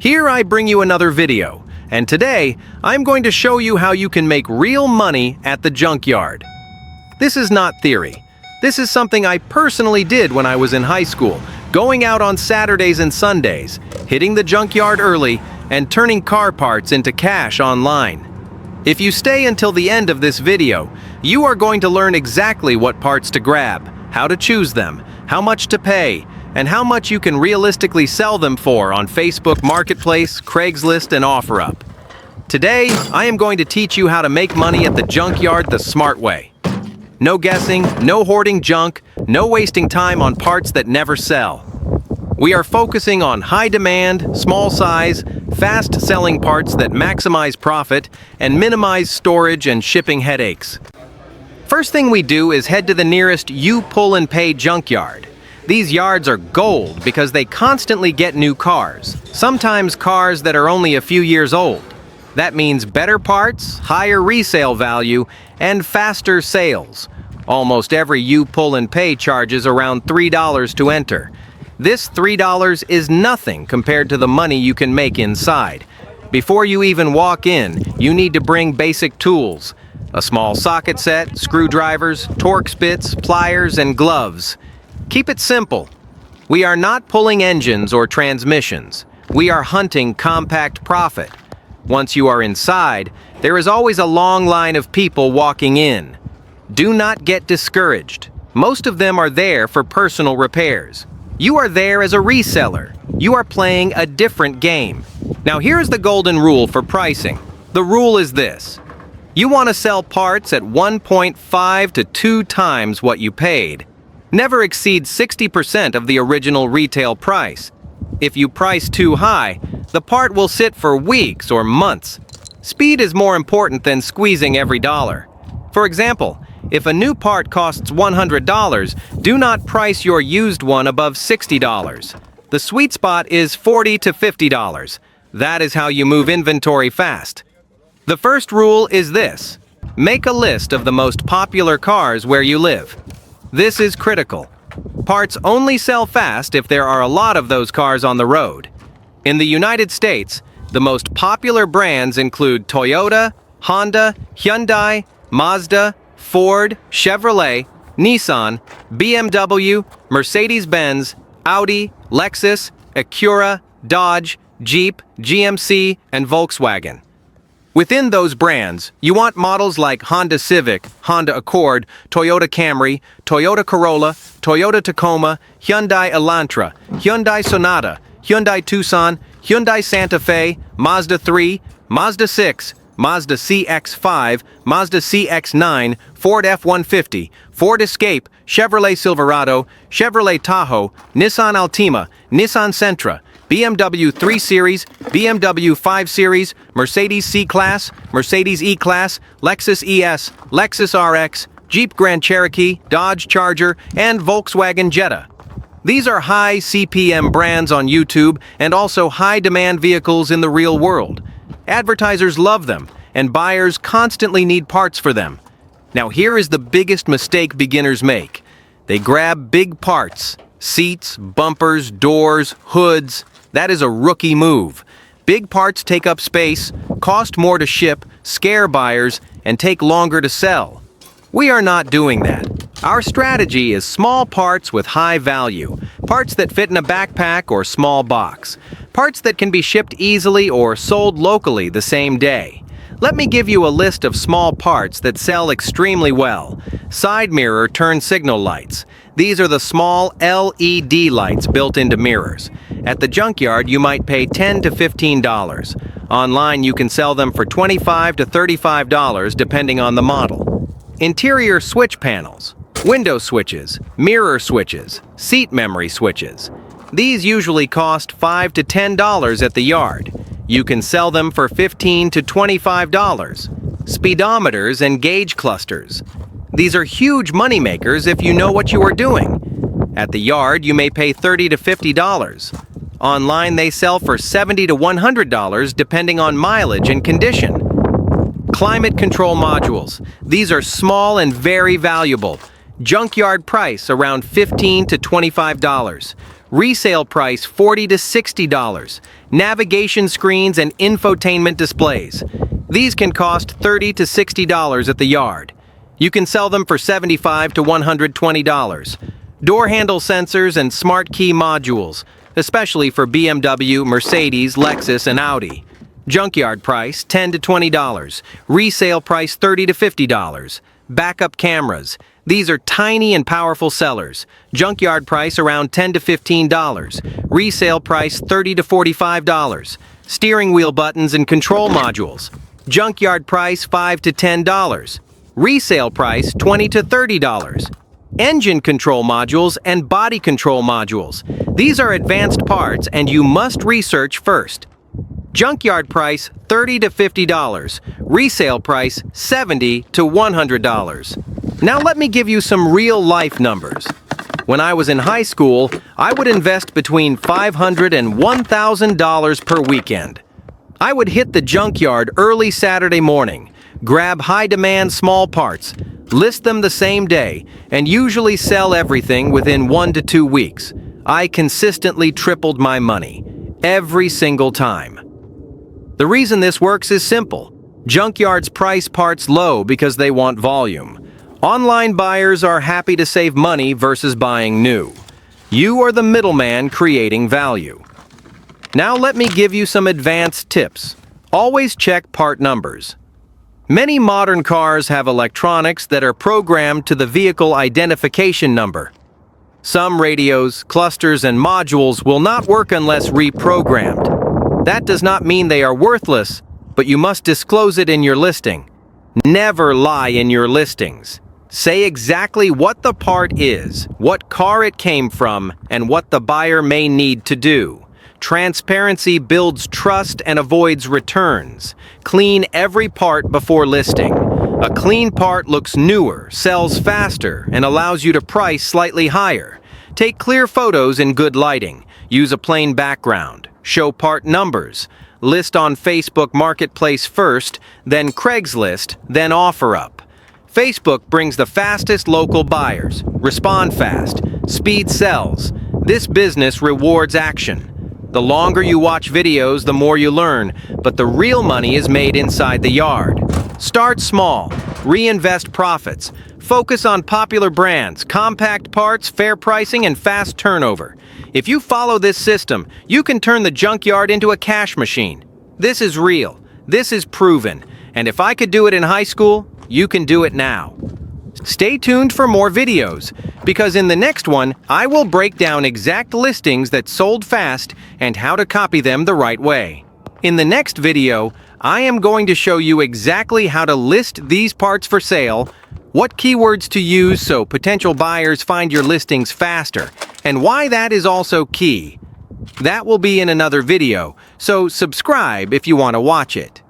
Here I bring you another video, and today I'm going to show you how you can make real money at the junkyard. This is not theory. This is something I personally did when I was in high school, going out on Saturdays and Sundays, hitting the junkyard early, and turning car parts into cash online. If you stay until the end of this video, you are going to learn exactly what parts to grab, how to choose them, how much to pay, and how much you can realistically sell them for on Facebook Marketplace, Craigslist, and OfferUp. Today, I am going to teach you how to make money at the junkyard the smart way. No guessing, no hoarding junk, no wasting time on parts that never sell. We are focusing on high demand, small size, fast-selling parts that maximize profit and minimize storage and shipping headaches. First thing we do is head to the nearest you pull and pay junkyard. These yards are gold because they constantly get new cars, sometimes cars that are only a few years old. That means better parts, higher resale value, and faster sales. Almost every you pull and pay charges around $3 to enter. This $3 is nothing compared to the money you can make inside. Before you even walk in, you need to bring basic tools: a small socket set, screwdrivers, Torx bits, pliers, and gloves. Keep it simple. We are not pulling engines or transmissions. We are hunting compact profit. Once you are inside, there is always a long line of people walking in. Do not get discouraged. Most of them are there for personal repairs. You are there as a reseller. You are playing a different game. Now here's the golden rule for pricing. The rule is this: you want to sell parts at 1.5 to 2 times what you paid. Never exceed 60% of the original retail price. If you price too high, the part will sit for weeks or months. Speed is more important than squeezing every dollar. For example, if a new part costs $100, do not price your used one above $60. The sweet spot is $40 to $50. That is how you move inventory fast. The first rule is this: make a list of the most popular cars where you live. This is critical. Parts only sell fast if there are a lot of those cars on the road. In the United States, the most popular brands include Toyota, Honda, Hyundai, Mazda, Ford, Chevrolet, Nissan, BMW, Mercedes-Benz, Audi, Lexus, Acura, Dodge, Jeep, GMC, and Volkswagen. Within those brands, you want models like Honda Civic, Honda Accord, Toyota Camry, Toyota Corolla, Toyota Tacoma, Hyundai Elantra, Hyundai Sonata, Hyundai Tucson, Hyundai Santa Fe, Mazda 3, Mazda 6, Mazda CX-5, Mazda CX-9, Ford F-150, Ford Escape, Chevrolet Silverado, Chevrolet Tahoe, Nissan Altima, Nissan Sentra, BMW 3 Series, BMW 5 Series, Mercedes C-Class, Mercedes E-Class, Lexus ES, Lexus RX, Jeep Grand Cherokee, Dodge Charger, and Volkswagen Jetta. These are high CPM brands on YouTube and also high-demand vehicles in the real world. Advertisers love them, and buyers constantly need parts for them. Now here is the biggest mistake beginners make. They grab big parts: seats, bumpers, doors, hoods. That is a rookie move. Big parts take up space, cost more to ship, scare buyers, and take longer to sell. We are not doing that. Our strategy is small parts with high value, parts that fit in a backpack or small box, parts that can be shipped easily or sold locally the same day. Let me give you a list of small parts that sell extremely well. Side mirror turn signal lights. These are the small LED lights built into mirrors. At the junkyard, you might pay $10 to $15. Online, you can sell them for $25 to $35 depending on the model. Interior switch panels, window switches, mirror switches, seat memory switches. These usually cost $5 to $10 at the yard. You can sell them for $15 to $25. Speedometers and gauge clusters. These are huge moneymakers if you know what you are doing. At the yard, you may pay $30 to $50. Online, they sell for $70 to $100 depending on mileage and condition. Climate control modules. These are small and very valuable. Junkyard price around $15 to $25. Resale price $40 to $60. Navigation screens and infotainment displays. These can cost $30 to $60 at the yard. You can sell them for $75 to $120. Door handle sensors and smart key modules, especially for BMW, Mercedes, Lexus, and Audi. Junkyard price $10 to $20. Resale price $30 to $50. Backup cameras. These are tiny and powerful sellers. Junkyard price around $10 to $15. Resale price $30 to $45. Steering wheel buttons and control modules. Junkyard price $5 to $10. Resale price $20 to $30. Engine control modules and body control modules. These are advanced parts and you must research first. Junkyard price $30 to $50. Resale price $70 to $100. Now let me give you some real-life numbers. When I was in high school, I would invest between $500 and $1,000 per weekend. I would hit the junkyard early Saturday morning, grab high-demand small parts, list them the same day, and usually sell everything within 1 to 2 weeks. I consistently tripled my money, every single time. The reason this works is simple. Junkyards price parts low because they want volume. Online buyers are happy to save money versus buying new. You are the middleman creating value. Now let me give you some advanced tips. Always check part numbers. Many modern cars have electronics that are programmed to the vehicle identification number. Some radios, clusters, and modules will not work unless reprogrammed. That does not mean they are worthless, but you must disclose it in your listing. Never lie in your listings. Say exactly what the part is, what car it came from, and what the buyer may need to do. Transparency builds trust and avoids returns. Clean every part before listing. A clean part looks newer, sells faster, and allows you to price slightly higher. Take clear photos in good lighting. Use a plain background. Show part numbers. List on Facebook Marketplace first, then Craigslist, then OfferUp. Facebook brings the fastest local buyers. Respond fast. Speed sells. This business rewards action. The longer you watch videos, the more you learn, but the real money is made inside the yard. Start small. Reinvest profits. Focus on popular brands, compact parts, fair pricing, and fast turnover. If you follow this system, you can turn the junkyard into a cash machine. This is real. This is proven. And if I could do it in high school, you can do it now. Stay tuned for more videos, because in the next one, I will break down exact listings that sold fast and how to copy them the right way. In the next video, I am going to show you exactly how to list these parts for sale, what keywords to use so potential buyers find your listings faster, and why that is also key. That will be in another video, so subscribe if you want to watch it.